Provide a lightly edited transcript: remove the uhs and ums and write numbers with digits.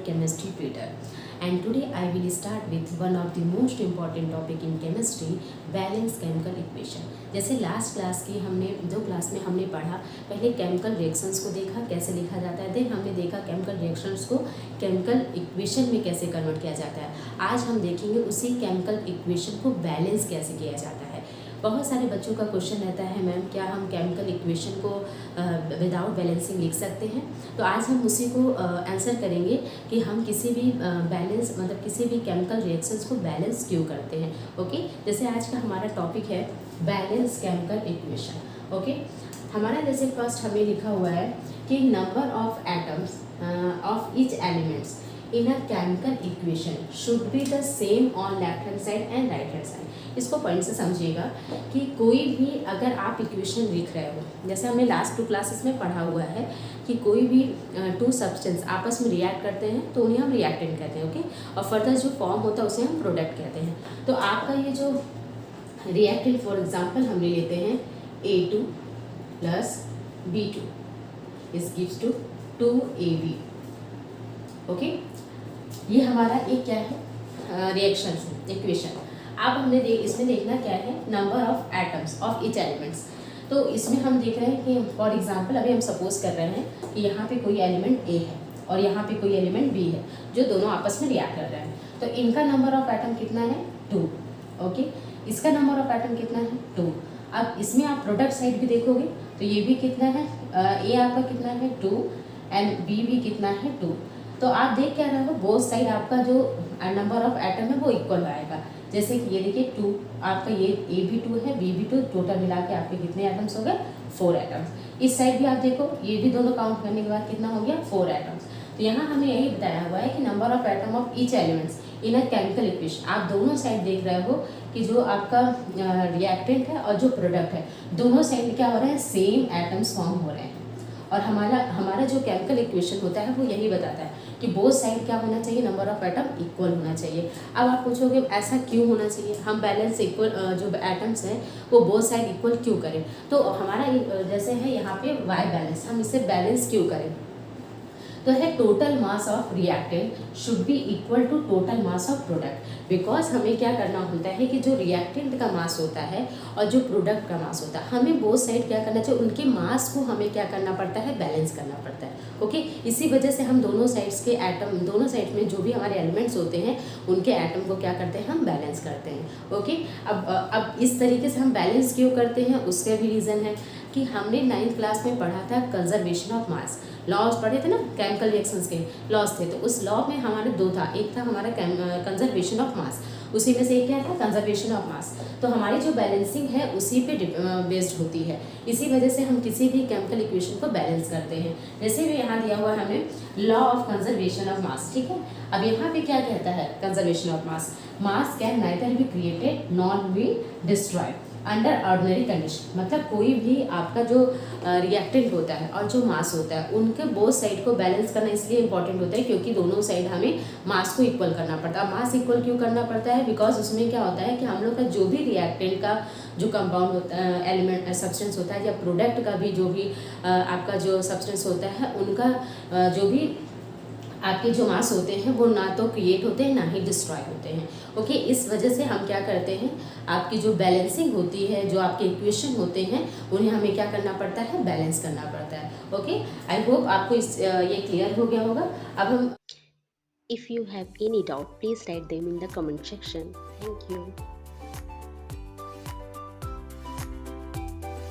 chemistry tutor, and today I will start with one of the most important topic in chemistry, balanced chemical equation। जैसे last class की हमने दो class में हमने पढ़ा, पहले केमिकल रिएक्शंस को देखा कैसे लिखा जाता है, देन हमने देखा केमिकल रिएक्शंस को केमिकल इक्वेशन में कैसे कन्वर्ट किया जाता है। आज हम देखेंगे उसी केमिकल इक्वेशन को बैलेंस कैसे किया जाता है। बहुत सारे बच्चों का क्वेश्चन रहता है, मैम क्या हम केमिकल इक्वेशन को विदाउट बैलेंसिंग लिख सकते हैं? तो आज हम उसी को आंसर करेंगे कि हम किसी भी बैलेंस मतलब किसी भी केमिकल रिएक्शंस को बैलेंस क्यों करते हैं। ओके, जैसे आज का हमारा टॉपिक है बैलेंस केमिकल इक्वेशन। ओके, हमारा जैसे फर्स्ट हमें लिखा हुआ है कि number of atoms of each elements in a chemical equation should be the same on left hand side and right hand side. इसको पॉइंट से समझिएगा कि कोई भी अगर आप इक्वेशन लिख रहे हो, जैसे हमने लास्ट 2 क्लासेस में पढ़ा हुआ है कि कोई भी 2 सब्सटेंस आपस में रिएक्ट करते हैं तो उन्हें हम रिएक्टेंट कहते हैं। ओके, और फर्दर जो फॉर्म होता है उसे हम प्रोडक्ट कहते हैं। तो आपका ये जो रिएक्टेंट फॉर एग्जांपल हमने लेते हैं A2 प्लस B2 इस गिव्स टू 2AB। ओके, ये हमारा एक क्या है रिएक्शन इक्वेशन। अब हमने इसमें देखना क्या है, number of atoms of each elements. तो इसमें हम देख रहे हैं कि फॉर एग्जांपल अभी हम सपोज कर रहे हैं कि यहाँ पे कोई एलिमेंट A है और यहाँ पे कोई एलिमेंट B है जो दोनों आपस में रिएक्ट कर रहे हैं। तो इनका नंबर ऑफ एटम कितना है 2। ओके, इसका नंबर ऑफ एटम कितना है 2। अब इसमें आप प्रोडक्ट साइड भी देखोगे तो ये भी कितना है, A आपका कितना है 2 एंड B भी कितना है 2। तो आप देख क्या रहे हो, बोथ साइड आपका जो नंबर ऑफ एटम है वो इक्वल आएगा। जैसे कि ये देखिए 2 आपका ये A भी 2 है B भी 2, टोटल मिला के आपके कितने एटम्स हो गए 4 एटम्स। इस साइड भी आप देखो ये भी दोनों काउंट करने के बाद कितना हो गया 4 एटम्स। तो यहाँ हमें यही बताया हुआ है कि number of atom of each elements in a chemical equation. आप दोनों साइड देख रहे हो कि जो आपका रिएक्टेंट है और जो प्रोडक्ट है दोनों साइड क्या हो रहे हैं, सेम एटम्स फॉर्म हो रहे हैं। और हमारा जो केमिकल इक्वेशन होता है वो यही बताता है कि बोथ साइड क्या होना चाहिए, नंबर ऑफ एटम इक्वल होना चाहिए। अब आप पूछोगे ऐसा क्यों होना चाहिए, हम बैलेंस इक्वल जो एटम्स हैं वो बोथ साइड इक्वल क्यों करें? तो हमारा जैसे है यहाँ पे वाई बैलेंस, हम इसे बैलेंस क्यों करें? तो है total mass of reactant should be equal to total mass of product. Because हमें क्या करना होता है कि जो रिएक्टेंट का मास होता है और जो प्रोडक्ट का मास होता है, हमें बोथ साइड क्या करना चाहिए, उनके मास को हमें क्या करना पड़ता है, बैलेंस करना पड़ता है। ओके, इसी वजह से हम दोनों साइड्स के एटम, दोनों साइड में जो भी हमारे एलिमेंट्स होते हैं उनके एटम को क्या करते हैं, हम बैलेंस करते हैं। ओके, अब इस तरीके से हम बैलेंस क्यों करते हैं उसका भी रीज़न है कि हमने 9th क्लास में पढ़ा था कंजर्वेशन ऑफ मास, लॉज पढ़े थे ना, केमिकल रिएक्शंस के लॉज थे। तो उस लॉ में हमारे 2 था, एक था हमारा कंजर्वेशन ऑफ मास, उसी में से एक क्या था कंजर्वेशन ऑफ मास। तो हमारी जो बैलेंसिंग है उसी पे बेस्ड होती है। इसी वजह से हम किसी भी केमिकल इक्वेशन को बैलेंस करते हैं। जैसे भी यहाँ दिया हुआ है हमें law of conservation of mass, ठीक है। अब यहाँ पे क्या कहता है conservation of mass, mass can neither be created not be destroyed under ordinary condition. मतलब कोई भी आपका जो रिएक्टेंट होता है और जो मास होता है उनके बोथ साइड को बैलेंस करना इसलिए इंपॉर्टेंट होता है क्योंकि दोनों साइड हमें मास को इक्वल करना पड़ता है। मास इक्वल क्यों करना पड़ता है, बिकॉज उसमें क्या होता है कि हम लोग का जो भी रिएक्टेंट का जो कंपाउंड होता है, एलिमेंट सब्सटेंस होता है, या प्रोडक्ट का भी जो भी आपका जो सब्सटेंस होता है, उनका जो भी आपके जो मास होते हैं वो ना तो क्रिएट होते हैं ना ही डिस्ट्रॉय होते हैं। ओके, इस वजह से हम क्या करते हैं, आपकी जो बैलेंसिंग होती है, जो आपके इक्वेशन होते हैं उन्हें हमें क्या करना पड़ता है, बैलेंस करना पड़ता है। ओके, आई होप आपको ये क्लियर हो गया होगा। अब हम If you have any doubt, please write them in the comment section. Thank you.